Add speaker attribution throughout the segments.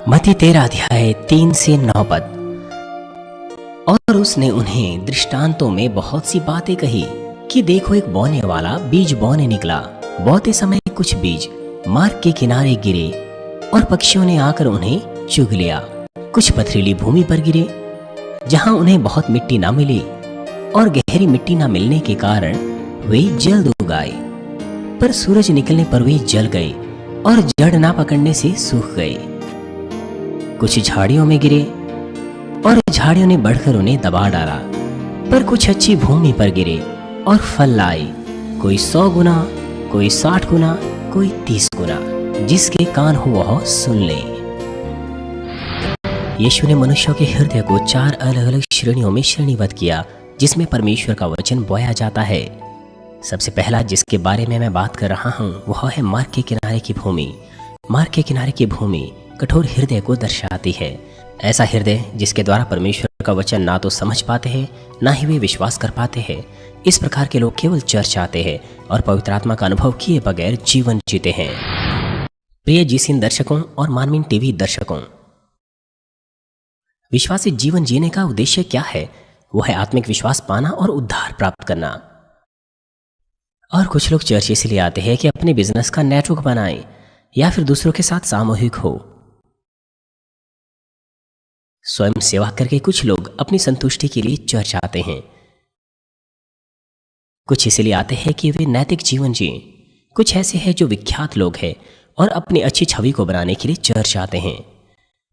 Speaker 1: मत्ती 13 अध्याय 3 से 9 पद। और उसने उन्हें दृष्टांतों में बहुत सी बातें कही कि देखो, एक बोने वाला बीज बोने निकला। बोते समय कुछ बीज मार्ग के किनारे गिरे और पक्षियों ने आकर उन्हें चुग लिया। कुछ पथरीली भूमि पर गिरे, जहां उन्हें बहुत मिट्टी ना मिली, और गहरी मिट्टी ना मिलने के कारण वे जल्द उगाए। पर सूरज निकलने पर वे जल गए और जड़ ना पकड़ने से सूख गए। कुछ झाड़ियों में गिरे और झाड़ियों ने बढ़कर उन्हें दबा डाला। पर कुछ अच्छी भूमि पर गिरे और फल लाए, कोई 100 गुना, कोई 60 गुना, कोई 30 गुना। जिसके कान हो वह सुन ले। यीशु ने मनुष्यों के हृदय को 4 अलग अलग श्रेणियों में श्रेणीबद्ध किया, जिसमें परमेश्वर का वचन बोया जाता है। सबसे पहला जिसके बारे में मैं बात कर रहा हूँ वह है मार्ग के किनारे की भूमि। मार्ग के किनारे की भूमि कठोर हृदय को दर्शाती है। ऐसा हृदय जिसके द्वारा परमेश्वर का वचन ना तो समझ पाते हैं, ना ही वे विश्वास कर पाते हैं। इस प्रकार के लोग केवल चर्च आते हैं और पवित्र आत्मा का अनुभव किए बगैर जीवन जीते हैं। प्रिय जीसीन दर्शकों और मानवीन टीवी दर्शकों, विश्वासी जीवन जीने का उद्देश्य क्या है? वह है आत्मिक विश्वास पाना और उद्धार प्राप्त करना। और कुछ लोग चर्च इसलिए आते हैं कि अपने बिजनेस का नेटवर्क बनाएं या फिर दूसरों के साथ सामूहिक हो। स्वयं सेवा करके कुछ लोग अपनी संतुष्टि के लिए चर्च आते हैं। कुछ इसलिए आते हैं कि वे नैतिक जीवन जिएं। कुछ ऐसे हैं जो विख्यात लोग हैं और अपनी अच्छी छवि को बनाने के लिए चर्च आते हैं।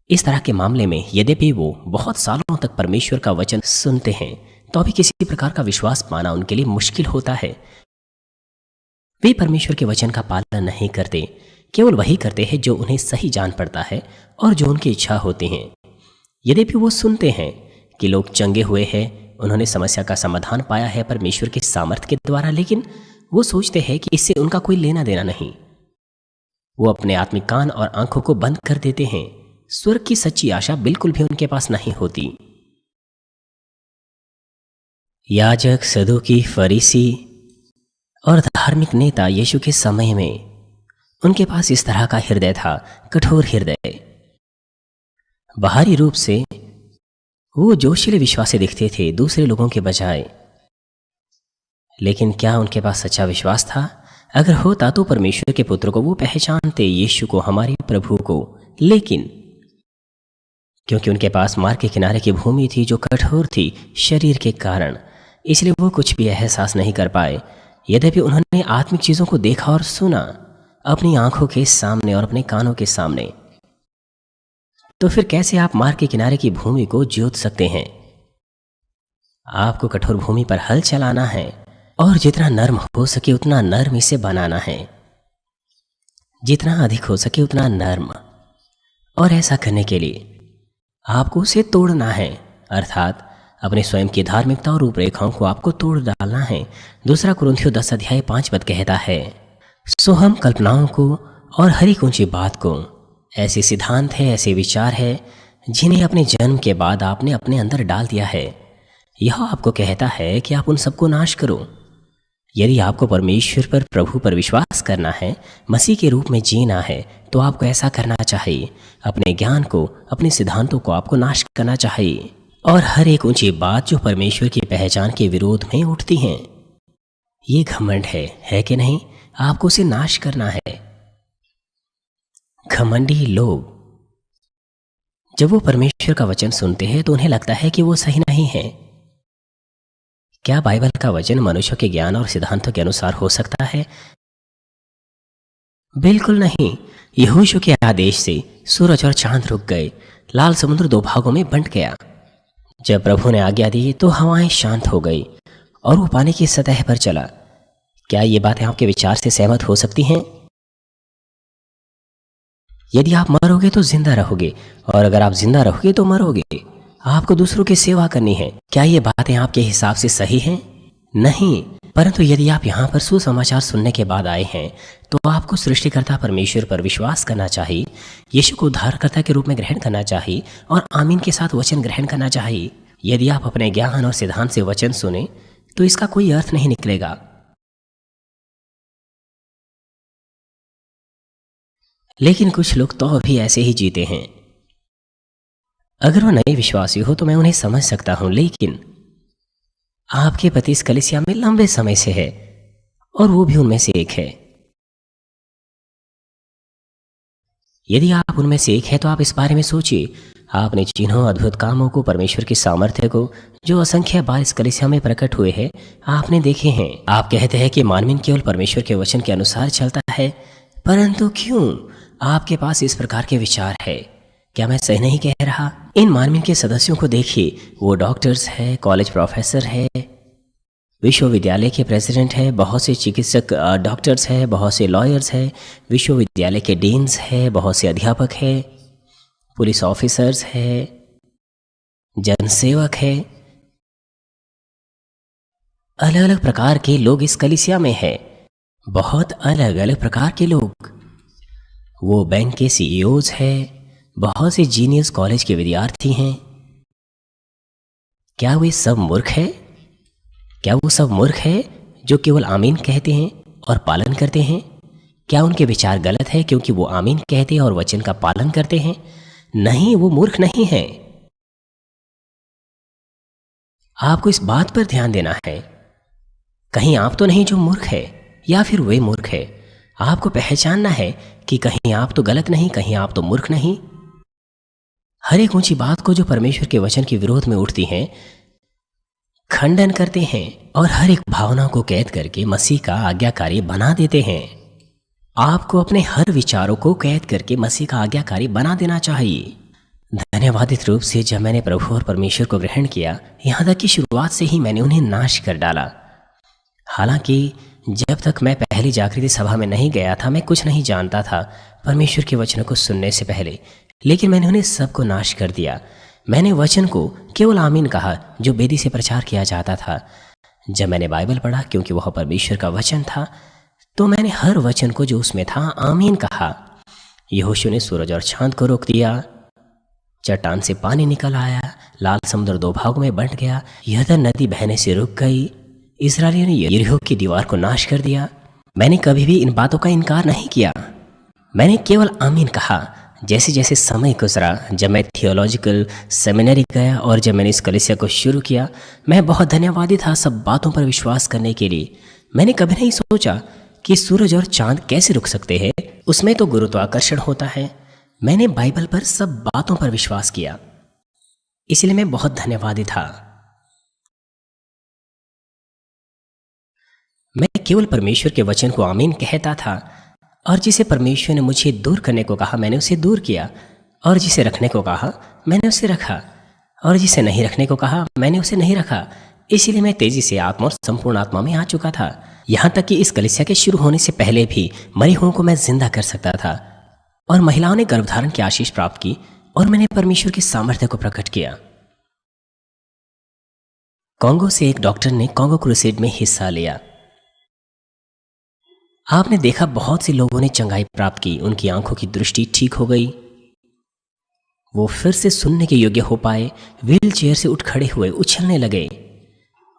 Speaker 1: इस तरह के मामले में यद्यपि वो बहुत सालों तक परमेश्वर का वचन सुनते हैं, तो अभी किसी प्रकार का विश्वास पाना उनके लिए मुश्किल होता है। वे परमेश्वर के वचन का पालन नहीं करते, केवल वही करते हैं जो उन्हें सही जान पड़ता है और जो उनकी इच्छा होती है। यद्यपि वो सुनते हैं कि लोग चंगे हुए हैं, उन्होंने समस्या का समाधान पाया है परमेश्वर के सामर्थ्य के द्वारा, लेकिन वो सोचते हैं कि इससे उनका कोई लेना देना नहीं। वो अपने आत्मिक कान और आंखों को बंद कर देते हैं। स्वर्ग की सच्ची आशा बिल्कुल भी उनके पास नहीं होती। याजक, सदूकी, फरीसी और धार्मिक नेता यीशु के समय में उनके पास इस तरह का हृदय था, कठोर हृदय। बाहरी रूप से वो जोशीले विश्वासी दिखते थे दूसरे लोगों के बजाय, लेकिन क्या उनके पास सच्चा विश्वास था? अगर होता तो परमेश्वर के पुत्र को वो पहचानते, यीशु को, हमारे प्रभु को। लेकिन क्योंकि उनके पास मार्ग के किनारे की भूमि थी जो कठोर थी शरीर के कारण, इसलिए वो कुछ भी एहसास नहीं कर पाए। यद्यपि उन्होंने आत्मिक चीजों को देखा और सुना अपनी आंखों के सामने और अपने कानों के सामने, तो फिर कैसे आप मार्ग के किनारे की भूमि को जोत सकते हैं? आपको कठोर भूमि पर हल चलाना है और जितना नर्म हो सके उतना नर्म इसे बनाना है, जितना अधिक हो सके उतना नर्म। और ऐसा करने के लिए आपको उसे तोड़ना है, अर्थात अपने स्वयं की धार्मिकता और रूपरेखाओं को आपको तोड़ डालना है। 2 कुरिन्थियों 10 अध्याय 5 पद कहता है, सो हम कल्पनाओं को और हर एक ऊंची बात को, ऐसे सिद्धांत है, ऐसे विचार है जिन्हें अपने जन्म के बाद आपने अपने अंदर डाल दिया है। यह आपको कहता है कि आप उन सबको नाश करो। यदि आपको परमेश्वर पर, प्रभु पर विश्वास करना है, मसीह के रूप में जीना है, तो आपको ऐसा करना चाहिए। अपने ज्ञान को, अपने सिद्धांतों को आपको नाश करना चाहिए और हर एक ऊंची बात जो परमेश्वर की पहचान के विरोध में उठती हैं। ये घमंड है कि नहीं? आपको उसे नाश करना है। घमंडी लोग जब वो परमेश्वर का वचन सुनते हैं तो उन्हें लगता है कि वो सही नहीं है। क्या बाइबल का वचन मनुष्यों के ज्ञान और सिद्धांतों के अनुसार हो सकता है? बिल्कुल नहीं। यहोशू के आदेश से सूरज और चांद रुक गए, लाल समुद्र 2 भागों में बंट गया। जब प्रभु ने आज्ञा दी तो हवाएं शांत हो गई और वो पानी की सतह पर चला। क्या ये बातें आपके विचार से सहमत हो सकती हैं? यदि आप मरोगे तो जिंदा रहोगे, और अगर आप जिंदा रहोगे तो मरोगे। आपको दूसरों की सेवा करनी है। क्या ये बातें आपके हिसाब से सही हैं? नहीं। परंतु यदि आप यहाँ पर सुसमाचार सुनने के बाद आए हैं, तो आपको सृष्टिकर्ता परमेश्वर पर विश्वास करना चाहिए, यीशु को उद्धारकर्ता के रूप में ग्रहण करना चाहिए और आमीन के साथ वचन ग्रहण करना चाहिए। यदि आप अपने ज्ञान और सिद्धांत से वचन सुने तो इसका कोई अर्थ नहीं निकलेगा। लेकिन कुछ लोग तो अभी ऐसे ही जीते हैं। अगर वो नए विश्वासी हो तो मैं उन्हें समझ सकता हूं, लेकिन आपके पति इस कलीसिया में लंबे समय से है और वो भी उनमें से एक है। यदि आप उनमें से एक है तो आप इस बारे में सोचिए। आपने चिन्हों, अद्भुत कामों को, परमेश्वर की सामर्थ्य को, जो असंख्य बार इस कलीसिया में प्रकट हुए हैं, आपने देखे हैं। आप कहते हैं कि मानवीन केवल परमेश्वर के वचन के अनुसार चलता है, परंतु क्यों आपके पास इस प्रकार के विचार है? क्या मैं सही नहीं कह रहा? इन मानवीन के सदस्यों को देखिए। वो डॉक्टर्स है, कॉलेज प्रोफेसर है, विश्वविद्यालय के प्रेसिडेंट है, बहुत से चिकित्सक डॉक्टर्स हैं, बहुत से लॉयर्स हैं, विश्वविद्यालय के डीन्स हैं, बहुत से अध्यापक हैं, पुलिस ऑफिसर्स हैं, जनसेवक हैं। अलग अलग प्रकार के लोग इस कलीसिया में हैं, बहुत अलग अलग प्रकार के लोग। वो बैंक के सीईओज हैं, बहुत से जीनियस कॉलेज के विद्यार्थी हैं। क्या वे सब मूर्ख हैं? क्या वो सब मूर्ख है जो केवल आमीन कहते हैं और पालन करते हैं? क्या उनके विचार गलत है क्योंकि वो आमीन कहते हैं और वचन का पालन करते हैं? नहीं, वो मूर्ख नहीं है। आपको इस बात पर ध्यान देना है। कहीं आप तो नहीं जो मूर्ख है, या फिर वे मूर्ख है। आपको पहचानना है कि कहीं आप तो गलत नहीं, कहीं आप तो मूर्ख नहीं। हर एक ऊंची बात को जो परमेश्वर के वचन के विरोध में उठती हैं, खंडन करते हैं और हर एक भावना को कैद करके मसीह का आज्ञाकारी बना देते हैं। आपको अपने हर विचारों को कैद करके मसीह का आज्ञाकारी बना देना चाहिए। धन्यवादित रूप से जब मैंने प्रभु और परमेश्वर को ग्रहण किया, यहां तक कि शुरुआत से ही मैंने उन्हें नाश कर डाला। हालांकि जब तक मैं पहली जागृति सभा में नहीं गया था, मैं कुछ नहीं जानता था परमेश्वर के वचनों को सुनने से पहले, लेकिन मैंने उन्हें सबको नाश कर दिया। मैंने वचन को केवल आमीन कहा जो बेदी से प्रचार किया जाता था। जब मैंने बाइबल पढ़ा, क्योंकि वह परमेश्वर का वचन था, तो मैंने हर वचन को जो उसमें था आमीन कहा। यहोशू ने सूरज और चांद को रोक दिया, चट्टान से पानी निकल आया, लाल समुद्र दो भागों में बंट गया, यरदन नदी बहने से रुक गई, इस्राएलियों ने यरीहो की दीवार को नाश कर दिया। मैंने कभी भी इन बातों का इनकार नहीं किया, मैंने केवल आमीन कहा। जैसे जैसे समय गुजरा, जब मैं थियोलॉजिकल सेमिनरी गया और जब मैंने इस कलीसिया को शुरू किया, मैं बहुत धन्यवादी था सब बातों पर विश्वास करने के लिए। मैंने कभी नहीं सोचा कि सूरज और चांद कैसे रुक सकते हैं, उसमें तो गुरुत्वाकर्षण होता है। मैंने बाइबल पर सब बातों पर विश्वास किया, इसलिए मैं बहुत धन्यवादी था। मैं केवल परमेश्वर के वचन को आमीन कहता था, और जिसे परमेश्वर ने मुझे दूर करने को कहा मैंने उसे दूर किया, और जिसे रखने को कहा मैंने उसे रखा, और जिसे नहीं रखने को कहा मैंने उसे नहीं रखा। इसीलिए मैं तेजी से आत्मा और संपूर्ण आत्मा में आ चुका था। यहाँ तक कि इस कलीसिया के शुरू होने से पहले भी मरे हुओं को मैं जिंदा कर सकता था, और महिलाओं ने गर्भधारण की आशीष प्राप्त की, और मैंने परमेश्वर की सामर्थ्य को प्रकट किया। कांगो से एक डॉक्टर ने कांगो क्रूसेड में हिस्सा लिया। आपने देखा बहुत से लोगों ने चंगाई प्राप्त की, उनकी आंखों की दृष्टि ठीक हो गई, वो फिर से सुनने के योग्य हो पाए, व्हील चेयर से उठ खड़े हुए, उछलने लगे।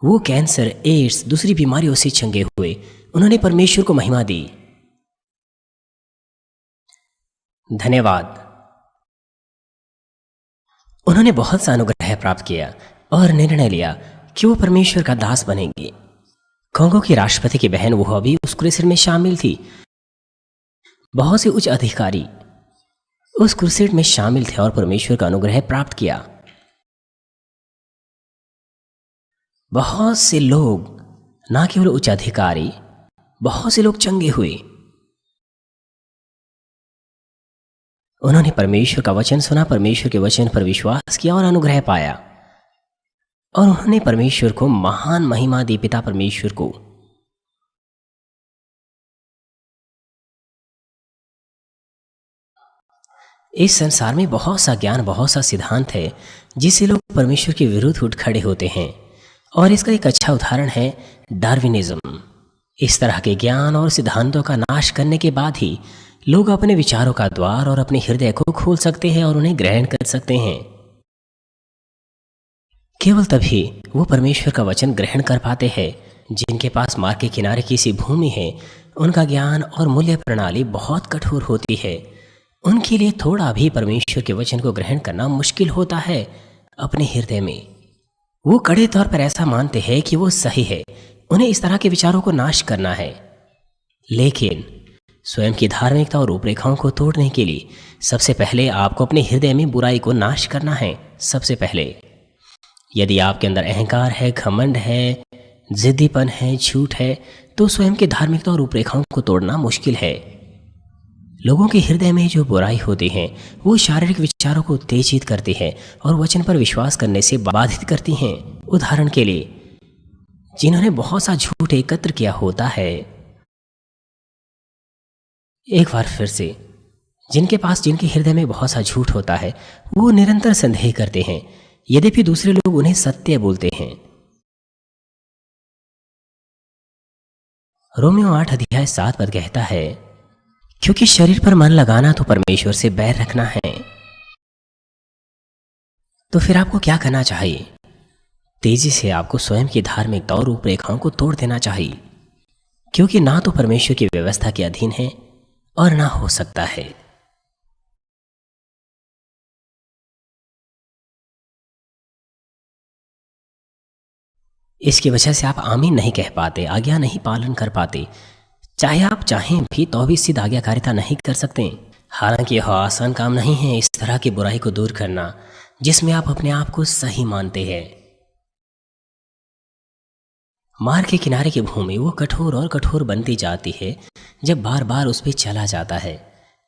Speaker 1: वो कैंसर, एड्स, दूसरी बीमारियों से चंगे हुए। उन्होंने परमेश्वर को महिमा दी। धन्यवाद। उन्होंने बहुत सा अनुग्रह प्राप्त किया और निर्णय लिया कि वो परमेश्वर का दास बनेंगे। कांगो की राष्ट्रपति की बहन, वो अभी उस क्रूसेड में शामिल थी। बहुत से उच्च अधिकारी उस क्रूसेड में शामिल थे और परमेश्वर का अनुग्रह प्राप्त किया। बहुत से लोग, ना केवल उच्च अधिकारी, बहुत से लोग चंगे हुए। उन्होंने परमेश्वर का वचन सुना, परमेश्वर के वचन पर विश्वास किया और अनुग्रह पाया, और उन्होंने परमेश्वर को महान महिमा दी, पिता परमेश्वर को। इस संसार में बहुत सा ज्ञान, बहुत सा सिद्धांत है जिससे लोग परमेश्वर के विरुद्ध उठ खड़े होते हैं, और इसका एक अच्छा उदाहरण है डार्विनिज्म। इस तरह के ज्ञान और सिद्धांतों का नाश करने के बाद ही लोग अपने विचारों का द्वार और अपने हृदय को खोल सकते हैं और उन्हें ग्रहण कर सकते हैं। केवल तभी वो परमेश्वर का वचन ग्रहण कर पाते हैं। जिनके पास मार्ग के किनारे की सी भूमि है, उनका ज्ञान और मूल्य प्रणाली बहुत कठोर होती है। उनके लिए थोड़ा भी परमेश्वर के वचन को ग्रहण करना मुश्किल होता है। अपने हृदय में वो कड़े तौर पर ऐसा मानते हैं कि वो सही है, उन्हें इस तरह के विचारों को नाश करना है। लेकिन स्वयं की धार्मिकता और रूपरेखाओं को तोड़ने के लिए सबसे पहले आपको अपने हृदय में बुराई को नाश करना है। सबसे पहले यदि आपके अंदर अहंकार है, घमंड है, जिद्दीपन है, झूठ है, तो स्वयं की धार्मिकता और रूपरेखाओं को तोड़ना मुश्किल है। लोगों के हृदय में जो बुराई होती है वो शारीरिक विचारों को उत्तेजित करती है और वचन पर विश्वास करने से बाधित करती हैं। उदाहरण के लिए, जिन्होंने बहुत सा झूठ एकत्र किया होता है, एक बार फिर से, जिनके हृदय में बहुत सा झूठ होता है, वो निरंतर संदेह करते हैं यद्यपि दूसरे लोग उन्हें सत्य बोलते हैं। रोमियो 8 अध्याय 7 पद कहता है, क्योंकि शरीर पर मन लगाना तो परमेश्वर से बैर रखना है। तो फिर आपको क्या करना चाहिए? तेजी से आपको स्वयं की धार्मिकता और रूपरेखाओं को तोड़ देना चाहिए, क्योंकि ना तो परमेश्वर की व्यवस्था के अधीन है और ना हो सकता है। इसकी वजह से आप आमीन नहीं कह पाते, आज्ञा नहीं पालन कर पाते। चाहे आप चाहें भी तो भी सिद्ध आज्ञाकारिता नहीं कर सकते। हालांकि यह आसान काम नहीं है इस तरह की बुराई को दूर करना जिसमें आप अपने आप को सही मानते हैं। मार्ग के किनारे की भूमि वो कठोर और कठोर बनती जाती है जब बार बार उस पर चला जाता है।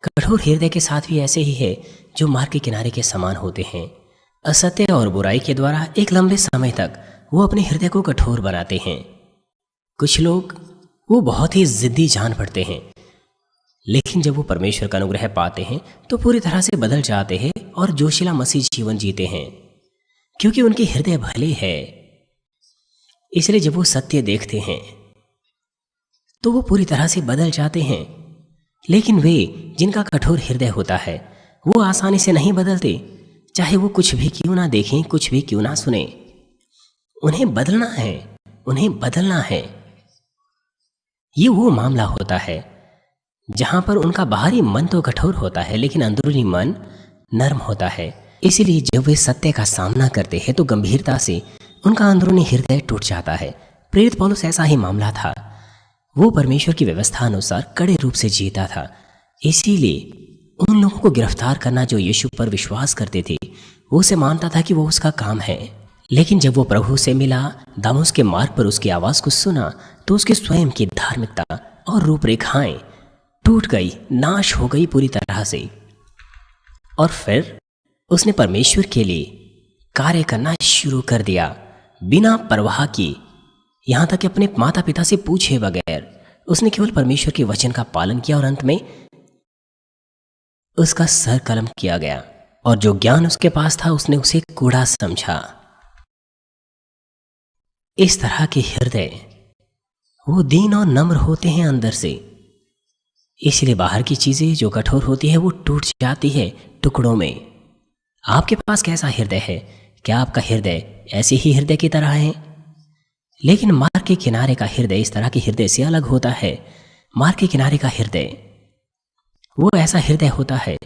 Speaker 1: कठोर हृदय के साथ भी ऐसे ही है जो मार्ग के किनारे के समान होते हैं। असत्य और बुराई के द्वारा एक लंबे समय तक वो अपने हृदय को कठोर बनाते हैं। कुछ लोग वो बहुत ही जिद्दी जान पड़ते हैं, लेकिन जब वो परमेश्वर का अनुग्रह पाते हैं तो पूरी तरह से बदल जाते हैं और जोशीला मसीह जीवन जीते हैं, क्योंकि उनके हृदय भले है। इसलिए जब वो सत्य देखते हैं तो वो पूरी तरह से बदल जाते हैं। लेकिन वे जिनका कठोर हृदय होता है वो आसानी से नहीं बदलते, चाहे वो कुछ भी क्यों ना देखें, कुछ भी क्यों ना सुने। उन्हें बदलना है, उन्हें बदलना है। ये वो मामला होता है जहां पर उनका बाहरी मन तो कठोर होता है लेकिन अंदरूनी मन नर्म होता है। इसीलिए जब वे सत्य का सामना करते हैं तो गंभीरता से उनका अंदरूनी हृदय टूट जाता है। प्रेरित पौलुस ऐसा ही मामला था। वो परमेश्वर की व्यवस्था अनुसार कड़े रूप से जीता था। इसीलिए उन लोगों को गिरफ्तार करना जो यीशु पर विश्वास करते थे, वो उसे मानता था कि वो उसका काम है। लेकिन जब वो प्रभु से मिला, दामोस के मार्ग पर उसकी आवाज को सुना, तो उसकी स्वयं की धार्मिकता और रूपरेखाएं टूट गई, नाश हो गई पूरी तरह से। और फिर उसने परमेश्वर के लिए कार्य करना शुरू कर दिया, बिना परवाह की, यहां तक कि अपने माता पिता से पूछे बगैर उसने केवल परमेश्वर के वचन का पालन किया और अंत में उसका सर कलम किया गया। और जो ज्ञान उसके पास था उसने उसे कूड़ा समझा। इस तरह के हृदय वो दीन और नम्र होते हैं अंदर से, इसलिए बाहर की चीजें जो कठोर होती है वो टूट जाती है टुकड़ों में। आपके पास कैसा हृदय है? क्या आपका हृदय ऐसे ही हृदय की तरह है? लेकिन मार्ग के किनारे का हृदय इस तरह के हृदय से अलग होता है। मार्ग के किनारे का हृदय वो ऐसा हृदय होता है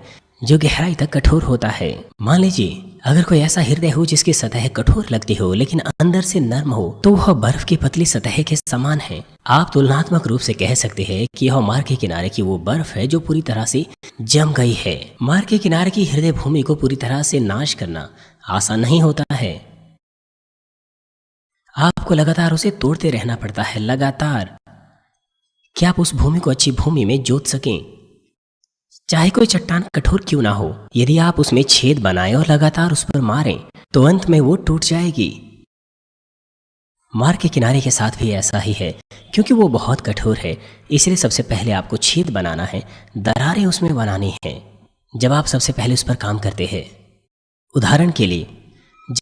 Speaker 1: जो गहराई तक कठोर होता है। मान लीजिए अगर कोई ऐसा हृदय हो जिसकी सतह कठोर लगती हो लेकिन अंदर से नर्म हो, तो वह बर्फ की पतली सतह के समान है। आप तुलनात्मक रूप से कह सकते हैं कि यह मार्ग के किनारे की वो बर्फ है जो पूरी तरह से जम गई है। मार्ग के किनारे की हृदय भूमि को पूरी तरह से नाश करना आसान नहीं होता है। आपको लगातार उसे तोड़ते रहना पड़ता है, लगातार, कि आप उस भूमि को अच्छी भूमि में जोत सकें। चाहे कोई चट्टान कठोर क्यों ना हो, यदि आप उसमें छेद बनाएं और लगातार उस पर मारें तो अंत में वो टूट जाएगी। मार्ग के किनारे के साथ भी ऐसा ही है, क्योंकि वो बहुत कठोर है। इसलिए सबसे पहले आपको छेद बनाना है, दरारें उसमें बनानी है जब आप सबसे पहले उस पर काम करते हैं। उदाहरण के लिए,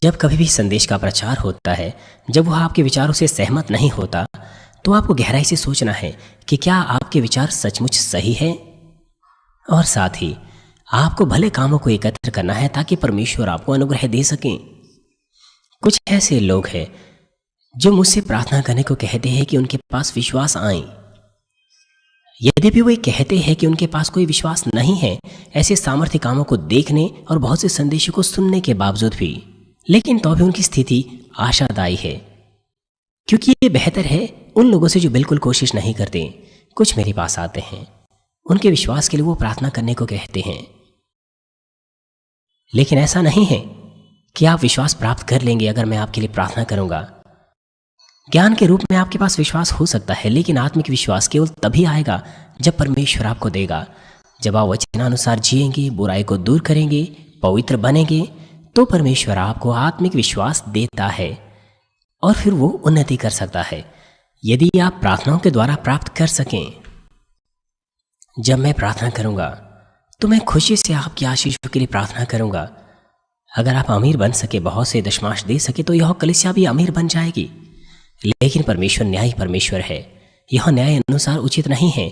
Speaker 1: जब कभी भी संदेश का प्रचार होता है, जब वह आपके विचारों से सहमत नहीं होता, तो आपको गहराई से सोचना है कि क्या आपके विचार सचमुच सही है। और साथ ही आपको भले कामों को एकत्र करना है ताकि परमेश्वर आपको अनुग्रह दे सकें। कुछ ऐसे लोग हैं जो मुझसे प्रार्थना करने को कहते हैं कि उनके पास विश्वास आए, यद्यपि वे कहते हैं कि उनके पास कोई विश्वास नहीं है ऐसे सामर्थ्य कामों को देखने और बहुत से संदेशों को सुनने के बावजूद भी, लेकिन तो भी उनकी स्थिति आशादायी है, क्योंकि ये बेहतर है उन लोगों से जो बिल्कुल कोशिश नहीं करते, कुछ मेरे पास आते हैं, उनके विश्वास के लिए वो प्रार्थना करने को कहते हैं। लेकिन ऐसा नहीं है कि आप विश्वास प्राप्त कर लेंगे अगर मैं आपके लिए प्रार्थना करूंगा। ज्ञान के रूप में आपके पास विश्वास हो सकता है, लेकिन आत्मिक विश्वास केवल तभी आएगा जब परमेश्वर आपको देगा। जब आप वचनानुसार जिएंगे, बुराई को दूर करेंगे, पवित्र बनेंगे, तो परमेश्वर आपको आत्मिक विश्वास देता है और फिर वो उन्नति कर सकता है यदि आप प्रार्थनाओं के द्वारा प्राप्त कर सकें। जब मैं प्रार्थना करूंगा तो मैं खुशी से आपकी आशीषों के लिए प्रार्थना करूंगा। अगर आप अमीर बन सके, बहुत से दशमांश दे सके, तो यह कलीसिया भी अमीर बन जाएगी। लेकिन परमेश्वर न्यायी परमेश्वर है। यह न्याय अनुसार उचित नहीं है,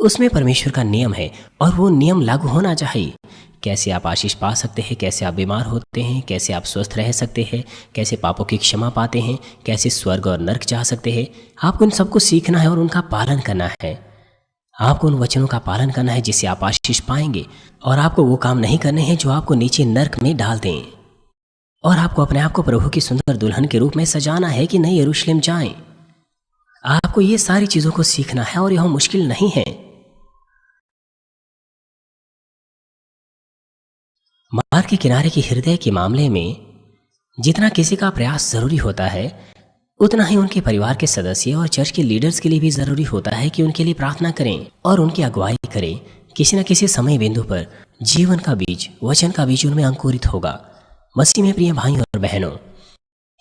Speaker 1: उसमें परमेश्वर का नियम है और वो नियम लागू होना चाहिए। कैसे आप आशीष पा सकते हैं, कैसे आप बीमार होते हैं, कैसे आप स्वस्थ रह सकते हैं, कैसे पापों की क्षमा पाते हैं, कैसे स्वर्ग और नरक जा सकते हैं, आपको इन सबको सीखना है और उनका पालन करना है। आपको उन वचनों का पालन करना है जिससे आप आशीष पाएंगे, और आपको वो काम नहीं करने हैं जो आपको नीचे नरक में डाल दें। और आपको अपने आप को प्रभु की सुंदर दुल्हन के रूप में सजाना है कि नई यरूशलेम जाएं। आपको ये सारी चीजों को सीखना है और यह मुश्किल नहीं है। मार्ग के किनारे के हृदय के मामले में जितना किसी का प्रयास जरूरी होता है, उतना ही उनके परिवार के सदस्य और चर्च के लीडर्स के लिए भी जरूरी होता है कि उनके लिए प्रार्थना करें और उनकी अगुवाई करें। किसी न किसी समय बिंदु पर जीवन का बीज, वचन का बीज उनमें अंकुरित होगा। मसीह में प्रिय भाई और बहनों,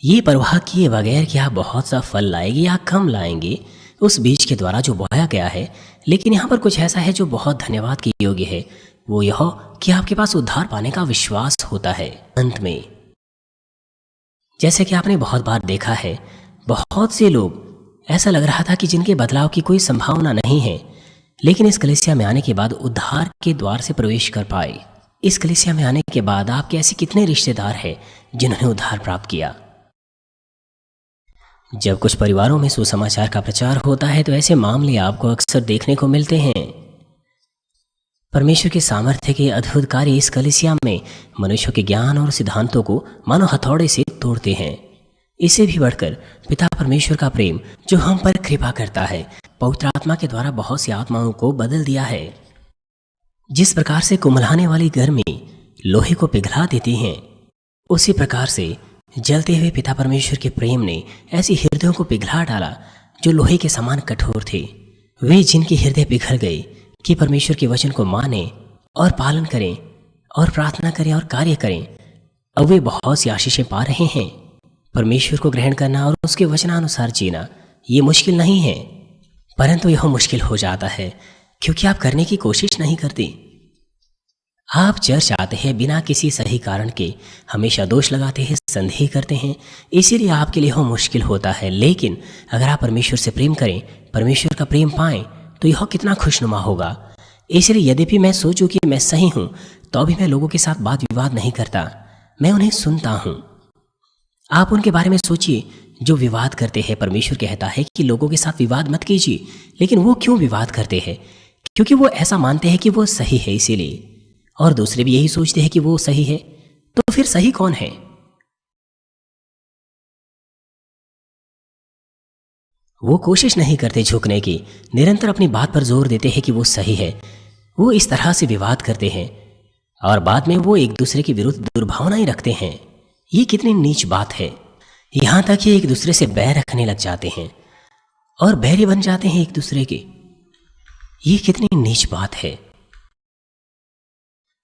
Speaker 1: ये परवाह किए बगैर कि आप बहुत सा फल लाएंगे या कम लाएंगे उस बीज के द्वारा जो बोया गया है, लेकिन यहाँ पर कुछ ऐसा है जो बहुत धन्यवाद के योग्य है। वो यह कि आपके पास उद्धार पाने का विश्वास होता है। अंत में, जैसे कि आपने बहुत बार देखा है, बहुत से लोग ऐसा लग रहा था कि जिनके बदलाव की कोई संभावना नहीं है, लेकिन इस कलीसिया में आने के बाद उद्धार के द्वार से प्रवेश कर पाए। इस कलीसिया में आने के बाद आपके ऐसे कितने रिश्तेदार हैं जिन्होंने उद्धार प्राप्त किया। जब कुछ परिवारों में सुसमाचार का प्रचार होता है तो ऐसे मामले आपको अक्सर देखने को मिलते हैं। परमेश्वर के सामर्थ्य के अद्भुत कार्य इस कलीसिया में मनुष्यों के ज्ञान और सिद्धांतों को मानो हथौड़े से तोड़ते हैं। इससे भी बढ़कर पिता परमेश्वर का प्रेम जो हम पर कृपा करता है, पवित्र आत्मा के द्वारा बहुत सी आत्माओं को बदल दिया है। जिस प्रकार से कुम्हलाने वाली गर्मी लोहे को पिघला देती है, उसी प्रकार से जलते हुए पिता परमेश्वर के प्रेम ने ऐसी हृदयों को पिघला डाला जो लोहे के समान कठोर थे। वे जिनके हृदय पिघल गए कि परमेश्वर के वचन को माने और पालन करें और प्रार्थना करें और कार्य करें, अब वे बहुत सी आशीषें पा रहे हैं। परमेश्वर को ग्रहण करना और उसके वचनानुसार जीना ये मुश्किल नहीं है, परंतु यह मुश्किल हो जाता है क्योंकि आप करने की कोशिश नहीं करते। आप चर्च आते हैं बिना किसी सही कारण के, हमेशा दोष लगाते हैं, संदेह करते हैं, इसीलिए आपके लिए यह मुश्किल होता है। लेकिन अगर आप परमेश्वर से प्रेम करें, परमेश्वर का प्रेम पाएं, तो यह कितना खुशनुमा होगा। इसलिए यद्यपि मैं सोचूं कि मैं सही हूं, तो भी मैं लोगों के साथ वाद विवाद नहीं करता, मैं उन्हें सुनता हूं। आप उनके बारे में सोचिए जो विवाद करते हैं। परमेश्वर कहता है कि लोगों के साथ विवाद मत कीजिए, लेकिन वो क्यों विवाद करते हैं? क्योंकि वो ऐसा मानते हैं कि वो सही है इसीलिए, और दूसरे भी यही सोचते हैं कि वो सही है। तो फिर सही कौन है? वो कोशिश नहीं करते झुकने की, निरंतर अपनी बात पर जोर देते हैं कि वो सही है। वो इस तरह से विवाद करते हैं और बाद में वो एक दूसरे के विरुद्ध दुर्भावनाएं रखते हैं। ये कितनी नीच बात है। यहां तक कि एक दूसरे से बैर रखने लग जाते हैं और बैरी बन जाते हैं एक दूसरे के। ये कितनी नीच बात है।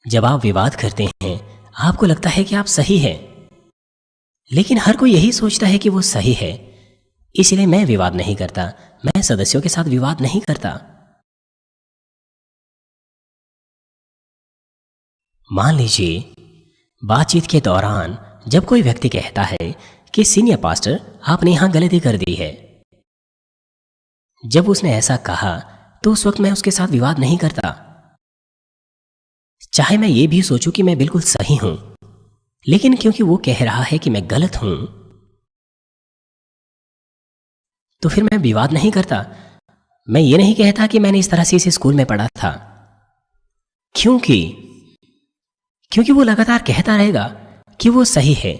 Speaker 1: जब आप विवाद करते हैं, आपको लगता है कि आप सही हैं, लेकिन हर कोई यही सोचता है कि वो सही है। इसलिए मैं विवाद नहीं करता, मैं सदस्यों के साथ विवाद नहीं करता। मान लीजिए बातचीत के दौरान जब कोई व्यक्ति कहता है कि सीनियर पास्टर आपने यहां गलती कर दी है, जब उसने ऐसा कहा तो उस वक्त मैं उसके साथ विवाद नहीं करता, चाहे मैं ये भी सोचूं कि मैं बिल्कुल सही हूं। लेकिन क्योंकि वो कह रहा है कि मैं गलत हूं, तो फिर मैं विवाद नहीं करता, मैं ये नहीं कहता कि मैंने इस तरह से इसे स्कूल में पढ़ा था, क्योंकि वो लगातार कहता रहेगा कि वो सही है।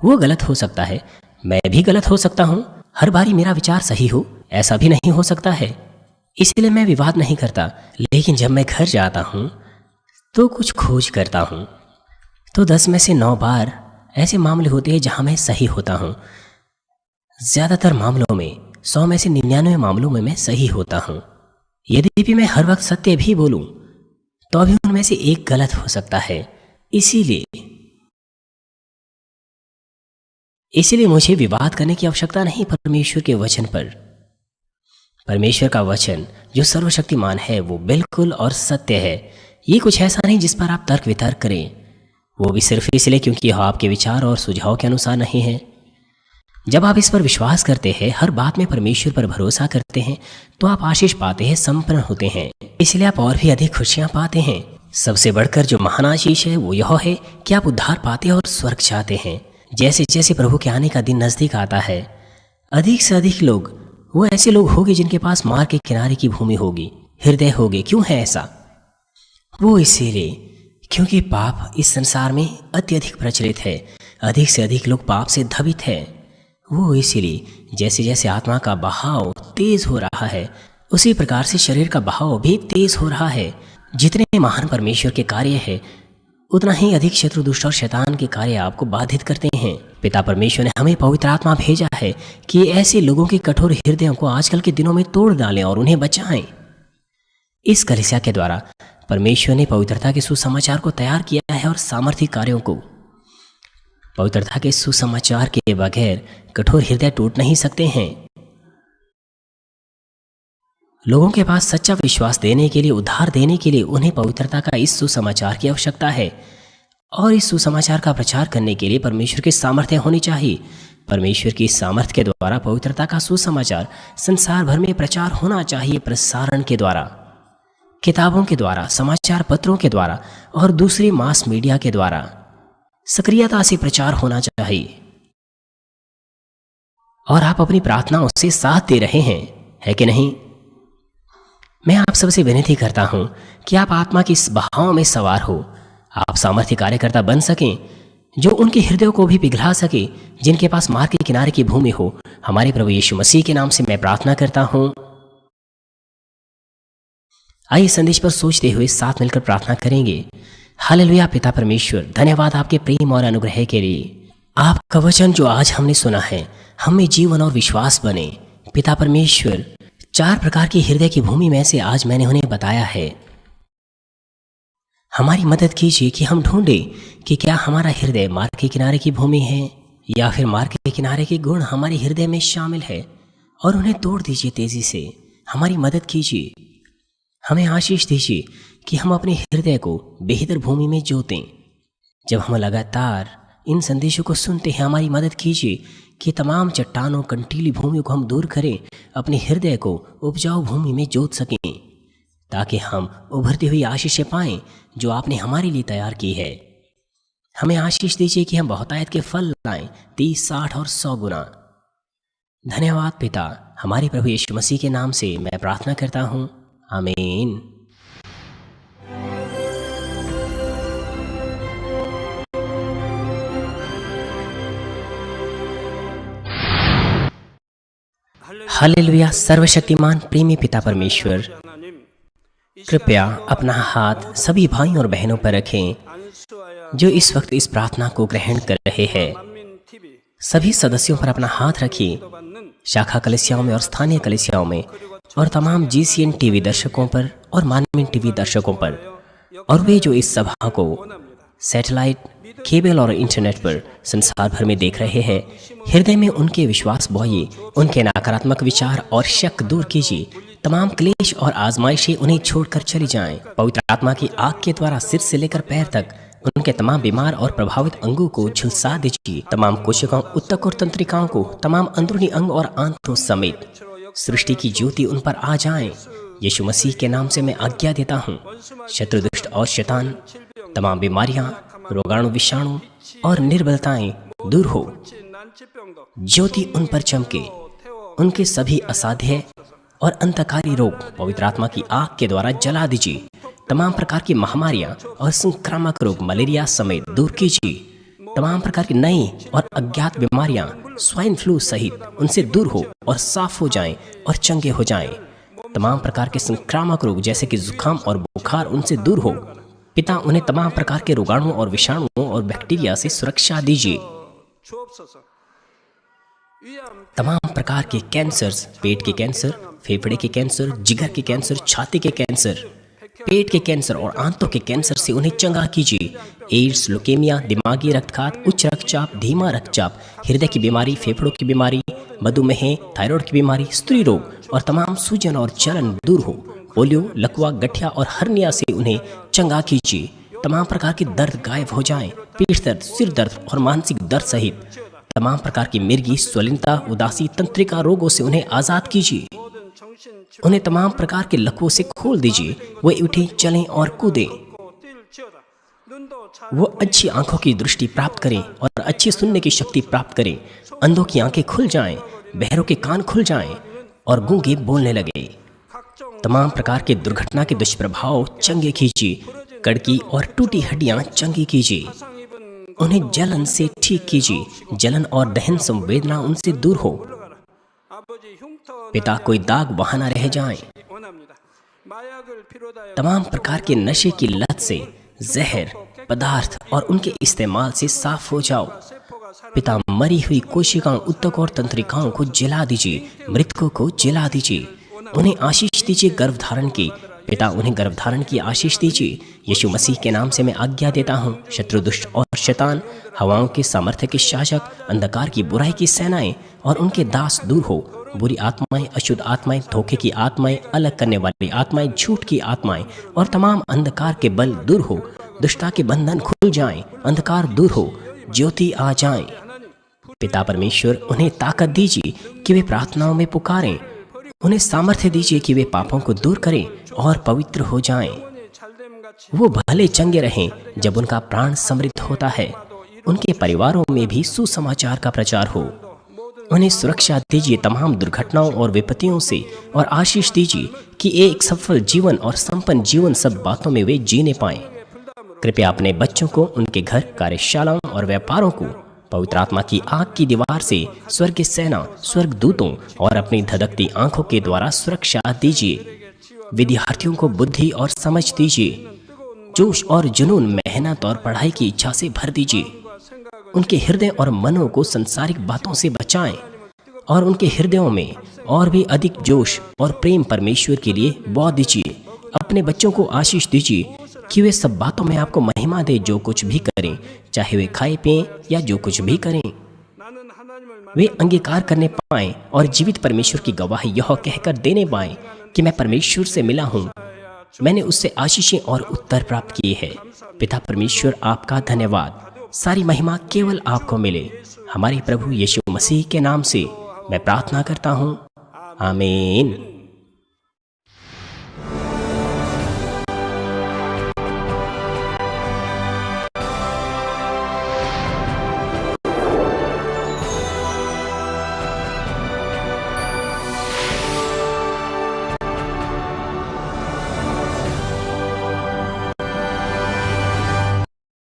Speaker 1: वो गलत हो सकता है, मैं भी गलत हो सकता हूं, हर बारी मेरा विचार सही हो ऐसा भी नहीं हो सकता है। इसलिए मैं विवाद नहीं करता। लेकिन जब मैं घर जाता हूं तो कुछ खोज करता हूं, तो 10 में से 9 बार ऐसे मामले होते हैं जहां मैं सही होता हूं। ज्यादातर मामलों में 100 में से 99 मामलों में मैं सही होता हूं। यद्यपि मैं हर वक्त सत्य भी बोलूं तो अभी उनमें से एक गलत हो सकता है। इसीलिए मुझे विवाद करने की आवश्यकता नहीं परमेश्वर के वचन पर। परमेश्वर का वचन जो सर्वशक्तिमान है वो बिल्कुल और सत्य है। ये कुछ ऐसा नहीं जिस पर आप तर्क वितर्क करें, वो भी सिर्फ इसलिए क्योंकि यह आपके विचार और सुझाव के अनुसार नहीं है। जब आप इस पर विश्वास करते हैं, हर बात में परमेश्वर पर भरोसा करते हैं, तो आप आशीष पाते हैं, संपन्न होते हैं। इसलिए आप और भी अधिक खुशियां पाते हैं। सबसे बढ़कर जो महान आशीष है वो यह है कि आप उद्धार पाते हैं और स्वर्ग चाहते हैं। जैसे जैसे प्रभु के आने का दिन नजदीक आता है, अधिक से अधिक लोग वो ऐसे लोग होंगे जिनके पास मार्ग के किनारे की भूमि होगी, हृदय होगे। क्यों है ऐसा? वो इसीलिए क्योंकि पाप इस संसार में अत्यधिक प्रचलित है। अधिक से अधिक लोग पाप से धवित हैं। वो इसीलिए जैसे जैसे आत्मा का बहाव तेज हो रहा है, उसी प्रकार से शरीर का बहाव भी तेज हो रहा है। जितने महान परमेश्वर के कार्य है, उतना ही अधिक शत्रु, दुष्ट और शैतान के कार्य आपको बाधित करते हैं। पिता परमेश्वर ने हमें पवित्र आत्मा भेजा है कि ऐसे लोगों के कठोर हृदयों को आजकल के दिनों में तोड़ डालें और उन्हें बचाएं। इस कलीसिया के द्वारा परमेश्वर ने पवित्रता के सुसमाचार को तैयार किया है और सामर्थ्य कार्यों को। पवित्रता के सुसमाचार के बगैर कठोर हृदय टूट नहीं सकते हैं। लोगों के पास सच्चा विश्वास देने के लिए, उद्धार देने के लिए उन्हें पवित्रता का इस सुसमाचार की आवश्यकता है। और इस सुसमाचार का प्रचार करने के लिए परमेश्वर की सामर्थ्य होनी चाहिए। परमेश्वर की सामर्थ्य के द्वारा पवित्रता का सुसमाचार संसार भर में प्रचार होना चाहिए। प्रसारण के द्वारा, किताबों के द्वारा, समाचार पत्रों के द्वारा और दूसरे मास मीडिया के द्वारा सक्रियता से प्रचार होना चाहिए। और आप अपनी प्रार्थनाओं से साथ दे रहे हैं, है कि नहीं? मैं आप सबसे विनती करता हूं कि आप आत्मा की इस बहाव में सवार हो। आप सामर्थ्य कार्यकर्ता बन सकें जो उनके हृदयों को भी पिघला सके, जिनके पास मार्ग के किनारे की भूमि हो। हमारे प्रभु यीशु मसीह के नाम से मैं प्रार्थना करता हूं। आइए संदेश पर सोचते हुए साथ मिलकर प्रार्थना करेंगे। हालेलुया। पिता परमेश्वर, धन्यवाद आपके प्रेम और अनुग्रह के लिए। आपका वचन जो आज हमने सुना है, हमें जीवन और विश्वास बने। पिता परमेश्वर, 4 प्रकार की हृदय की भूमि में से आज मैंने उन्हें बताया है। हमारी मदद कीजिए कि हम ढूंढें कि क्या हमारा हृदय मार्ग के किनारे की भूमि है या फिर मार्ग के किनारे के गुण हमारे हृदय में शामिल है, और उन्हें तोड़ दीजिए तेजी से। हमारी मदद कीजिए, हमें आशीष दीजिए कि हम अपने हृदय को बेहतर भूमि में जोतें। जब हम लगातार इन संदेशों को सुनते हैं, हमारी मदद कीजिए कि तमाम चट्टानों, कंटीली भूमियों को हम दूर करें, अपने हृदय को उपजाऊ भूमि में जोत सकें, ताकि हम उभरती हुई आशीषें पाएं जो आपने हमारे लिए तैयार की है। हमें आशीष दीजिए कि हम बहुतायत के फल लाएं, 30, 60 और 100 गुना। धन्यवाद पिता, हमारे प्रभु यीशु मसीह के नाम से मैं प्रार्थना करता हूँ, आमीन। हालेलुया। सर्वशक्तिमान प्रेमी पिता परमेश्वर, कृपया अपना हाथ सभी भाइयों और बहनों पर रखें जो इस वक्त इस प्रार्थना को ग्रहण कर रहे हैं। सभी सदस्यों पर अपना हाथ रखिए, शाखा कलीसियाओं में और स्थानीय कलीसियाओं में, और तमाम GCN टीवी दर्शकों पर और मानवीन टीवी दर्शकों पर, और वे जो इस सभा को सैटेलाइट, केबल और इंटरनेट पर संसार भर में देख रहे हैं। हृदय में उनके विश्वास बोइए, उनके नकारात्मक विचार और शक दूर कीजिए। तमाम क्लेश और आजमाइशें उन्हें छोड़कर चली जाएं। पवित्र आत्मा की आग के द्वारा सिर से लेकर पैर तक उनके तमाम बीमार और प्रभावित अंगों को झुलसा दीजिए। तमाम कोशिकाओं, उत्तक और तंत्रिकाओं को, तमाम अंदरूनी अंग और आंतों समेत सृष्टि की ज्योति उन पर आ जाए। यीशु मसीह के नाम से मैं आज्ञा देता हूँ, शत्रु, दुष्ट और शैतान, तमाम बीमारियां, रोगाणु, विषाणु और निर्बलताएं दूर हो। ज्योति उन पर चमके, उनके सभी असाध्य और अंधकारी रोग पवित्र आत्मा की आग के द्वारा जला दीजिए। तमाम प्रकार की महामारियां और संक्रामक रोग मलेरिया समेत दूर कीजिए। तमाम प्रकार की नई और अज्ञात बीमारियां स्वाइन फ्लू सहित उनसे दूर हो और साफ हो जाएं और चंगे हो जाएं। तमाम प्रकार के संक्रामक रोग जैसे कि जुकाम और बुखार उनसे दूर हो। पिता उन्हें तमाम प्रकार के रोगाणुओं और विषाणुओं और बैक्टीरिया से सुरक्षा दीजिए। तमाम प्रकार के कैंसर्स, पेट के कैंसर, फेफड़े के कैंसर, जिगर के कैंसर, छाती के कैंसर, पेट के कैंसर और आंतों के कैंसर से उन्हें चंगा कीजिए। एड्स, लुकेमिया, दिमागी रक्तघात, उच्च रक्तचाप, धीमा रक्तचाप, हृदय की बीमारी, फेफड़ों की बीमारी, मधुमेह, थायराइड की बीमारी, स्त्री रोग और तमाम सूजन और जलन दूर हो। पोलियो, लकवा, गठिया और हर्निया से उन्हें चंगा कीजिए। तमाम प्रकार के दर्द गायब हो जाएं। पीठ दर्द, सिर दर्द और मानसिक दर्द सहित तमाम प्रकार की मिर्गी, स्वलिनता, उदासी, तंत्रिका रोगों से उन्हें आजाद कीजिए। उन्हें तमाम प्रकार के लकवों से खोल दीजिए। वे उठें, चलें और कूदें। वो अच्छी आंखों की दृष्टि प्राप्त करें और अच्छी सुनने की शक्ति प्राप्त करें। अंधों की आंखें खुल जाएं, बहरों के कान खुल जाएं और गूंगे बोलने लगे। तमाम प्रकार के दुर्घटना के दुष्प्रभाव चंगे कीजिए। कड़की और टूटी हड्डियां चंगी कीजिए। उन्हें जलन से ठीक कीजिए। जलन और दहन संवेदना उनसे दूर हो। पिता, कोई दाग वहां न रह जाएं। तमाम प्रकार के नशे की लत से, जहर पदार्थ और उनके इस्तेमाल से साफ हो जाओ। पिता, मरी हुई कोशिकाओं, ऊतक और तंत्रिकाओं को जला दीजिए। मृतकों को जला दीजिए। उन्हें आशीष दीजिए गर्भधारण की। पिता, उन्हें गर्भधारण की आशीष दीजिए। यीशु मसीह के नाम से मैं आज्ञा देता हूँ, शत्रु, दुष्ट और शैतान, हवाओं के सामर्थ्य के शासक, अंधकार की बुराई की सेनाएं और उनके दास दूर हो। बुरी आत्माएं, अशुद्ध आत्माएं, धोखे की आत्माएं, अलग करने वाली आत्माएं, झूठ की आत्माएं और तमाम अंधकार के बल दूर हो। दुष्टता के बंधन खुल जाएं, अंधकार दूर हो, ज्योति आ जाए। पिता परमेश्वर, उन्हें ताकत दीजिए कि वे प्रार्थनाओं में पुकारें। उन्हें सामर्थ्य दीजिए कि वे पापों को दूर करें और पवित्र हो जाएं। वो भले चंगे रहें जब उनका प्राण समृद्ध होता है। उनके परिवारों में भी सुसमाचार का प्रचार हो। उन्हें सुरक्षा दीजिए तमाम दुर्घटनाओं और विपत्तियों से और आशीष दीजिए कि एक सफल जीवन और संपन्न जीवन सब बातों में वे जीने पाएं। कृपया अपने बच्चों को, उनके घर, कार्यशालाओं और व्यापारों को पवित्र आत्मा की आग की दीवार से, स्वर्ग की सेना, स्वर्ग दूतों और अपनी धधकती आंखों के द्वारा सुरक्षा दीजिए। विद्यार्थियों को बुद्धि और समझ दीजिए। जोश और जुनून, मेहनत और पढ़ाई की इच्छा से भर दीजिए। उनके हृदय और मनों को संसारिक बातों से बचाएं और उनके हृदयों में और भी अधिक जोश और प्रेम परमेश्वर के लिए बो दीजिए। अपने बच्चों को आशीष दीजिए कि वे सब बातों में आपको महिमा दे। जो कुछ भी करें, चाहे वे खाए पिएं या जो कुछ भी करें, वे अंगीकार करने पाएं और जीवित परमेश्वर की गवाही यह कहकर देने पाएं कि मैं परमेश्वर से मिला हूँ, मैंने उससे आशीषें और उत्तर प्राप्त किए हैं। पिता परमेश्वर, आपका धन्यवाद। सारी महिमा केवल आपको मिले। हमारे प्रभु यीशु मसीह के नाम से मैं प्रार्थना करता हूँ, आमीन।